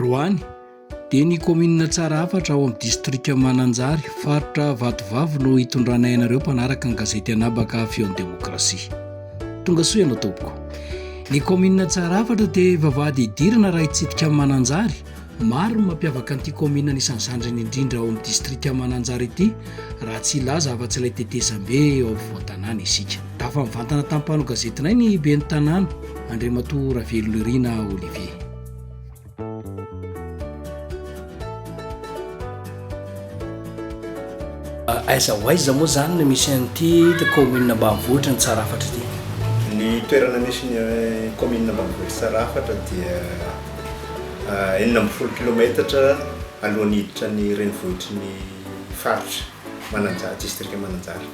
Roany dia ny komina tsara hafatra ao amin'ny distrika Mananjary, faritra Vatovavo no hitondranay ianareo mpanaraka ny gazety Anabaka feon'ny demokrasia. Tonga soa ianao tompoko. Ny komina tsara hafatra dia vavahady idirana raha hitsidika amin'ny Mananjary. Maro ny mampiavaka an'ity komina anisan'ny zandriny indrindra ao amin'ny distrika Mananjary ity, raha tsy ilaza afa-tsy ilay tetezam-be ao afovoan-tanàna isika. Dafa mivantana tamin'ny gazetinay ny ben'ny tanàna, Andriamatoa Ravelorina Olivier. Aiza ho aiza moa zany no misy an'ity komina ambanivohitra ny tsara hafatra ity? Ny toerana misy ny komina ambanivohitra tsara hafatra dia 40 kilometatra alohan'ny hiditra ny renivohitry ny faritra Mananjary, distrika Mananjary.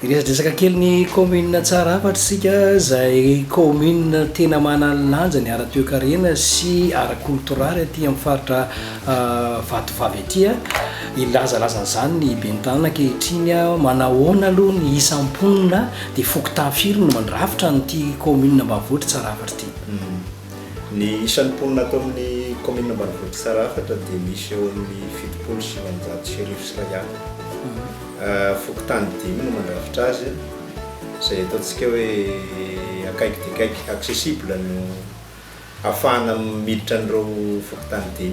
Iresadresaka kely ny komina tsara hafatra sika, izay komina tena manalanja ny ara-toe-karena sy ara-koltoraly aty amin'ny faritra Vatovavy aty. Ilazalazan'izany ny ben'ny tanàna ankehitriny manahoana aloha ny isam-ponina dia fokotafiry no mandrafitra nyity komina ambanivohitra tsara hafatra ity. Ny isan'ny mponina atao amin'ny komina ambanivohitra tsara hafatra dia misy eo amin'ny 760 fokotany 5 no mandrafitra azy, izay ataontsika hoe akaiky dia akaiky accessible no ahafahana miditra an'ireo fokotany 5.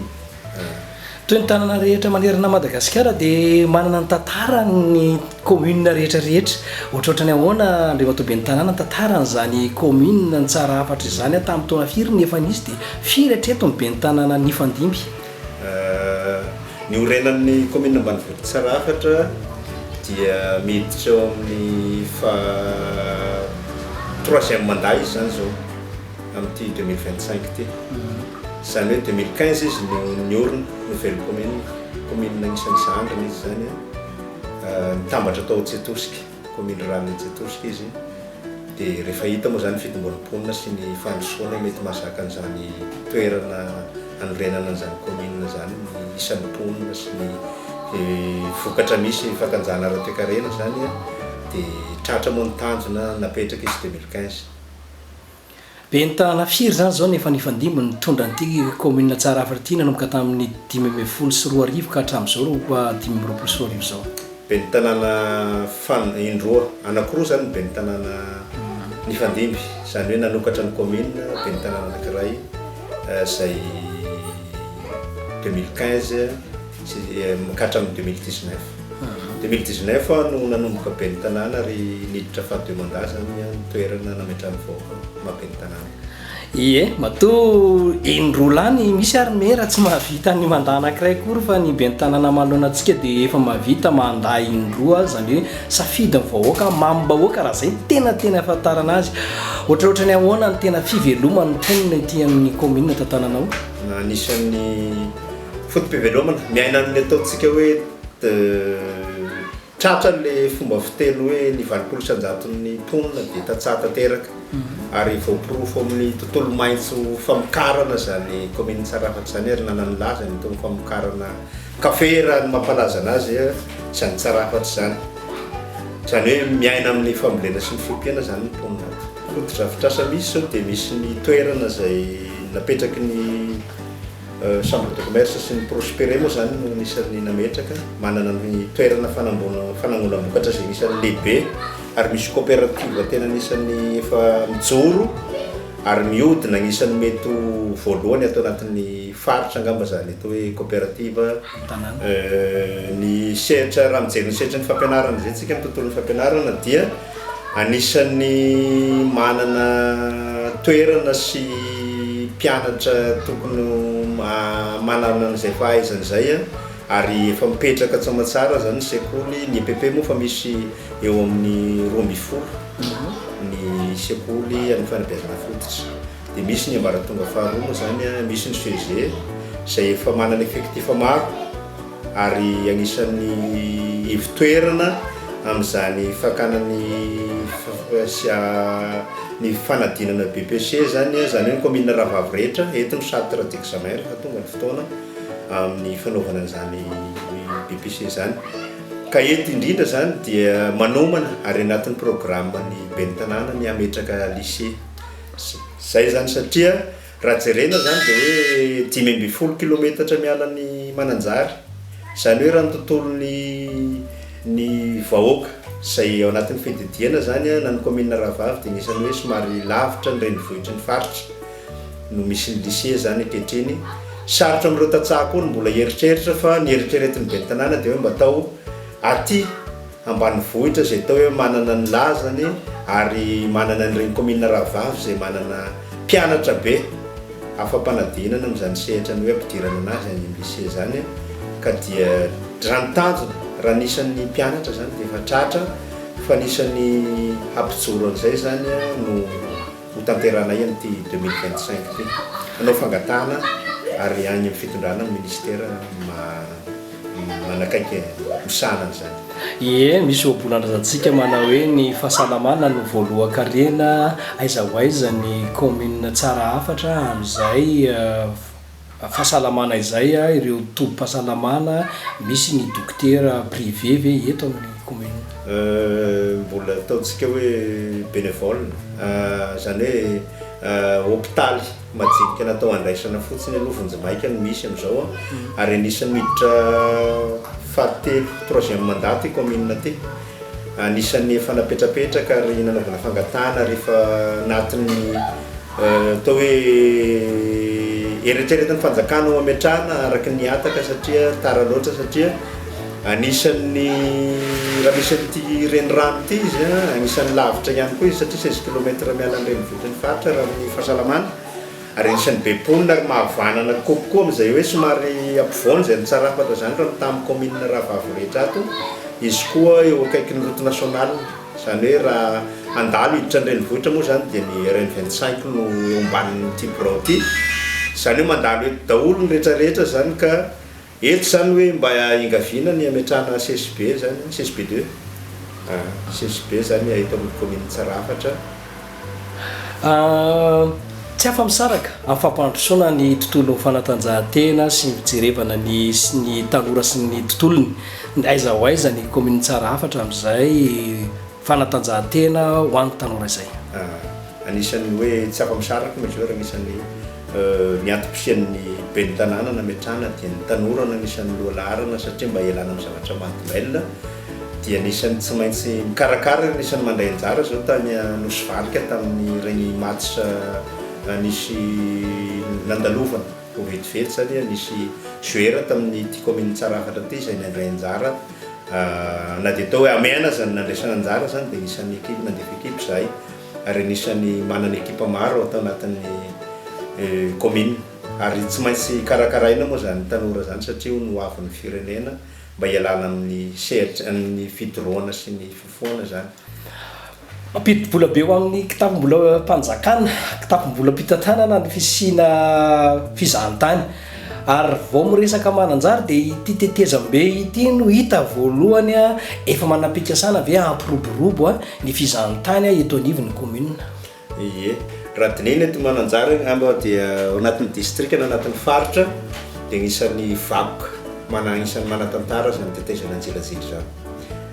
Toy ny tanàna rehetra manerana Madagasikara dia manana ny tantara ny komina rehetrarehetra. Ohatrohatra ny ahoana Andriamatoa ben'ny tanàna ny tantaran'izany komina ny tsara hafatra izany tamin'ny taona firy nefa nisy dia firy hatreto ny ben'ny tanàna Nifandimby? Ny orenan'ny komina ambanivohitra tsara hafatra dia miditra eo amin'ny 3e mandat izy zany zao amin'ity 2025 ity. Izany hoe 2015 izy niorina nouvelle komina isan'ny zandriny izy zany, nitambatra tao Tsetosika, komina rano Tsetosika izy. Dia rehefa hita moa zany fitombonim-ponina sy ny fandrosoana mety mahazaka an'izany toerana anorenana an'izany komina zany, ny isan'ny mponina sy ny vokatra misy fakanjana ara-toe-karena zany, dia tratra moa ny tanjona napetraka izy 2015. Ben'ny tanàna firy zany zao nefa Nifandimby nitondra an'ity komina tsara hafatra ity nanomboka tamin'ny 520 ka hatramin'izao 520 zao. Ben'ny tanàna indroa, anankiroa zany ben'ny tanàna Nifandimby, izany hoe nanokatra ny komina ben'ny tanàna anankiray izay 2015 ka hatramin'ny 2019. 2019 no nanomboka ben'ny tanàna ary niditra faha 2 mandat zany toerana nametrahany vahoaka maha-ben'ny tanàna. Ie, matoa indrolany misy ary mera tsy mahavita ny mandat anankiray kory fa ny ben'ny tanàna manoloana antsika dia efa mahavita mandat indroa, izany hoe safidy ny vahoaka, mamim-bahoaka raha izay tena ahafantarana azy. Ohatrohatra ny ahoana ny tena fivelomany ny mponina ity amin'ny komina tantananao? Anisan'ny fotom-pivelomana miaina amin'ny ataontsika hoe tratra le fomba fiteny hoe ny 20 isanjaton'ny mponina dia tatsaha tanteraka, ary voapirofo amin'ny tontolo maitso famokarana zany komina tsara hafatra zany, ary nananilaza ny tontolo famokarana kafe raha ny mampalaza anazy zany tsara hafatra zany. Izany hoe miaina amin'ny fambolena sy ny fiompiana zany ny mponina. Foto-drafitrasa misy zao dia misy ny toerana izay napetraky ny chambre de commerce sy ny prospéré moa zany no nisan'ny nametraka, manana ny toerana fanangonam-bokatra izay nisan'ny lehibe, ary misy coopérative tena nisan'ny efa mijoro ary mihodina nisan'ny mety voalohany atao anatin'ny faritra angamba zany atao hoe coopérative. Ny sehatra raha mijery ny sehatra ny fampianarana izay tsika amin'ny tontolon'ny fampianarana dia anisan'ny manana toerana sy mpianatra tokony manana an'izay fahaizana izay, ary efa mipetraka tsamatsara zany sekoly. Ny EPP moa fa misy eo amin'ny 12 ny sekoly amin'ny fanabeazana fototra, dia misy ny ambaratonga faharoa moa zany, misy ny CEG izay efa manana effectif maro, ary anisan'ny ivitoerana amin'izany fakanany ny fanadinana BPC zany hoe komina Rahavavy rehetra eto ny sady d'examen rehefa tonga ny fotoana amin'ny fanaovana an'izany BPC zany. Ka eto indrindra zany dia manomana ary anatin'ny programme ny ben'ny tanàna ny ametraka lycée. Zay zany satria raha jerena zany dia hoe 10 kilometatra mialan'ny Mananjary. Zany hoe raha ny tontolon'ny vahoaka izay ao anatin'ny fididiana zany na ny commune Rahavavy dia nisany hoe somary lavitra ny renivohitry ny faritra no misy ny lycée zany ankehitriny. Sarotra amin'ireo tantsaha koa mbola eritreritra fa ny eritreretin'ny ben'ny tanàna dia hoe mba atao aty ambanivohitra izay atao hoe manana ny lazany ary manana an'ireny commune Rahavavy izay manana mpianatra be afa-panadinana amin'izany sehatra ny hoe ampidirana anazy any amin'ny lycée zany ka dia raha ny tanjona raha nisan'ny mpianatra zany dia efa tratra fa nisan'ny hampijoro an'izay zany no hotanteranay an'ity 2025 ty manao fangatahana ary any amin'ny fitondrana amin'ny ministera manakaiky misanana zany. Ie, misy ohabolan-drazantsika manao hoe ny fahasalamana no voalohan-karena aiza ho aiza ny commune tsara hafatra amin'izay fahasalamana izay ireo tobim-pahasalamana misy ny dokotera privé ve eto amin'ny commune? Mbola ataontsika hoe bénévole zany hoe hôpitaly majinika natao andraisana fotsiny aloha Vonjimaika no misy amin'izao ary anisan'ny miditra fahatelo 3e mandaty commune ty anisan'ny efa napetrapetraka ary nanaovana fangatahana rehefa anatin'ny atao hoe eritreretin'ny fanjakana ho ametrahana araky ny ataka satria tara loatra satria anisan'ny raha misy an'ity renirano ity izy anisan'ny lavitra ihany koa izy satria 16 kilometra miala ny renivohitry ny faritra raha amin'ny fahasalamana ary anisan'ny beponina ary mahavanana kokoa amin'izay hoe somary ampovoany izay ny tsara hafatra zany raha tamin'ny commune Rahavavy rehetra ato izy koa eo akaikin'ny route nationale zany hoe raha andalo hiditra ny renivohitra moa zany dia ny RN25 no eo ambanin'ity birao ty zany hoe mandalo eto daholo ny rehetrarehetra zany ka eto zany hoe mba ingaviana ny ametrahana CSB zany CSB2 CSB zany eto amin'ny commune tsara hafatra. Tsy afa-misaraka amin'ny fampandrosoana ny tontolo fanatanjahantena sy ny fijerevana ny tanora sy ny tontolony aiza ho aiza ny commune tsara hafatra amin'izay fanatanjahantena ho an'ny tanora izay. Anisan'ny hoe tsy afa-misaraka majeur anisan'ny ny antom-pisian'ny ben'ny tanàna nametrahana dia ny tanora no anisan'ny lohalarana satria mba ialana amin'ny zavatra mahadomelina dia anisan'ny tsy maintsy mikarakara anisan'ny mandray anjara zao tany Nosy-Valika tamin'ny regny match nisy nandalovana ho vetivety zany nisy joueur tamin'ny ty commune tsara hafatra ty izay nandray anjara na dia atao hoe amena zany nandraisana anjara zany dia nisan'ny ekipe nandefa ekipe zahay ary anisan'ny manana ekipa maro atao anatin'ny commune ary tsy maintsy karakaraina moa zany tanora zany satria no avin'ny firenena mba ialana amin'ny sehatra amin'ny fidorohana sy ny fifohana zany. Mampidi-bola be ho amin'ny kitapo-mbola mpanjakana, kitapo-mbola mpitantanana ny fisina fizahantany ary vao miresaka mananjara dia ity tetezam-be ity no hita voalohany efa manam-pikasana ve ampiroborobo ny fizahantany eto anivon'ny commune. Ie, raha dineny eto mananjara amba dia ao anatin'ny district na anatin'ny faritra dia anisan'ny vakoka anisan'ny manatantara zany tetezana anjilazily zany.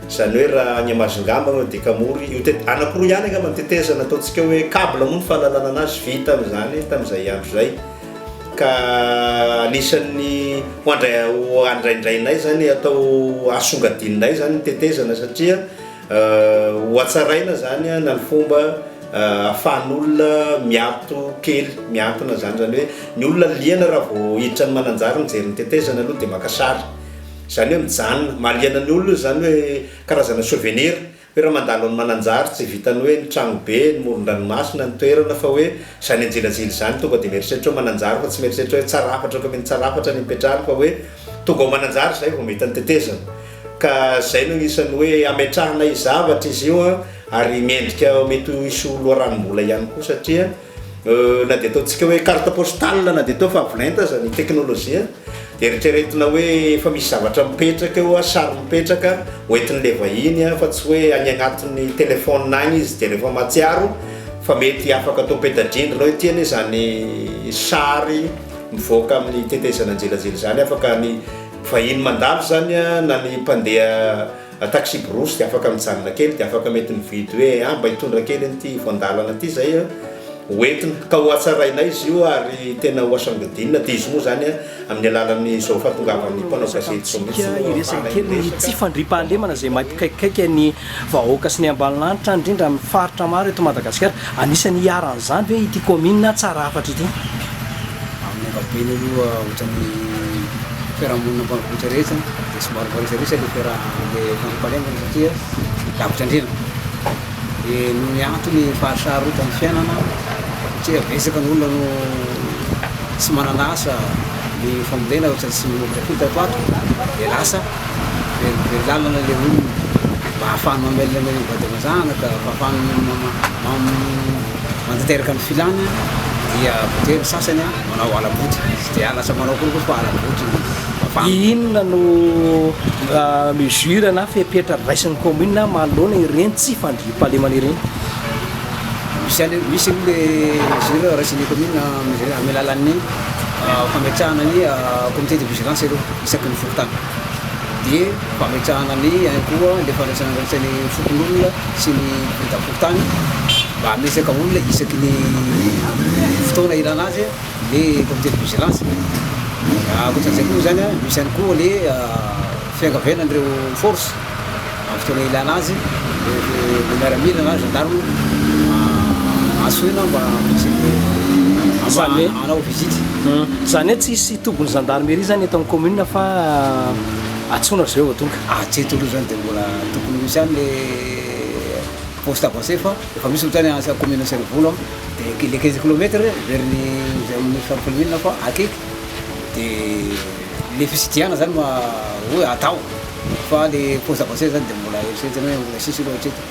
Zany hoe raha any Amazongamba dia Kamory io anankiroa ihany angamba ny tetezana ataontsika hoe câble moa ny fahalalana anazy vita amin'izany tamin'izay andro zay ka anisan'ny hoandraindrainay zany atao asongadinay zany tetezana satria ho atsaraina zany na ny fomba ahafahan'olona mianto kely miantona zany hoe ny olona liana raha vao hiditra ny mananjara mijery ny tetezana aloha dia maka sary zany hoe mijanona mahaliana ny olona zany hoe karazana souvenir hoe raha mandalo ny mananjara tsy vitany hoe ny tragno be ny moron-dranomasina ny toerana fa hoe zany anjilajily zany tonga dia mieritreritra hoe mananjara fa tsy mieritreritra hoe tsara hafatra commune tsara hafatra ny mipetrahana fa hoe tonga ao mananjara zay vao mety ny tetezana ka zay no isan'ny hoe ametrahana zavatra izy io ary miendrika mety isy loharanimbola ihany koa satria na dia ataontsika hoe carte postale na dia atao fa avolenta zany teknôlôjia dia eritreretina hoe efa misy zavatra mipetraka eo sary mipetraka hoentin'ny le vahiny fa tsy hoe any agnatin'ny telefônina agny izy dia rehefa matsiaro fa mety afaka atao pétadrindrina hoe tiany zany sary mivoaka amin'ny tetezana anjelajely zany afaka ny vahiny mandalo zany na ny mpandeha taxi brosy dia afaka mijanona kely dia afaka mety mividy hoe mba hitondra kely an'ity voandalana ity zay hoentina ka ho atsaraina izy io ary tena ho asangadinina dia izy moa zany amin'ny alalan'ny zao fahatongavan'ny mpanao gazety zao iresaka kely ny tsy fandriam-pahalemana zay mampikaikikaiky ny vahoaka sy ny ambalinlanitra indrindra amin'ny faritra maro eto Madagasikara anisany hiaran'izany hoe ity commune tsara afatra ity amin'ny ankapobeny aloha ohatran'ny fiarahamonina mpanavotra rehetra dia somary voaresaresaka le fandriam-pahalemana satria lavitra andrena dia no ny antony fahasaharotany fiainana satria vesaka ny olona no tsy manana asa ny fambolena ohatrany tsy miographie tato ato dia lasa very lalana le olona mba hahafahany mamelona ny vady amazanaka mba hahafahany mantanteraka ny filany dia voatery sasany manao alaboty dia lasa manao koa fa alaboty inona no mesure na fepetra raisin'ny commune manoloana ireny tsy fandriam-pahalemana ireny misy aloha le mesure raisin'ny commune amin'ny alalan'ny fametrahana ny comité de vigilance aloha isaky ny fokotany dia fametrahana ny ihany koa le fandraisana raisany fokon'olona sy ny président fokotany mba hamesaka olona isaky ny fotoana ilana azy le comité de vigilance akoatran'izay koa zany misy ihany koa le fiangavianan'ireo force amin'ny fotoana ilana azy le miaramila na gendarme asoina mba anao visite zany hoe tsisy tombony gendarmerie zany eto amin'ny commune fa atsona zay eo tonga tsy toloha zany dia mbola tokony misy any le poste avancé fa efa misy ohatrany asa commune Servolo dia le 15 kilomètre veriny amin'ny fampilimina fa akaiky dia le fisidiana zany hoe atao fa le poste avancé zany dia mbola eritreretiny hoe mbola sisy aloha hatreto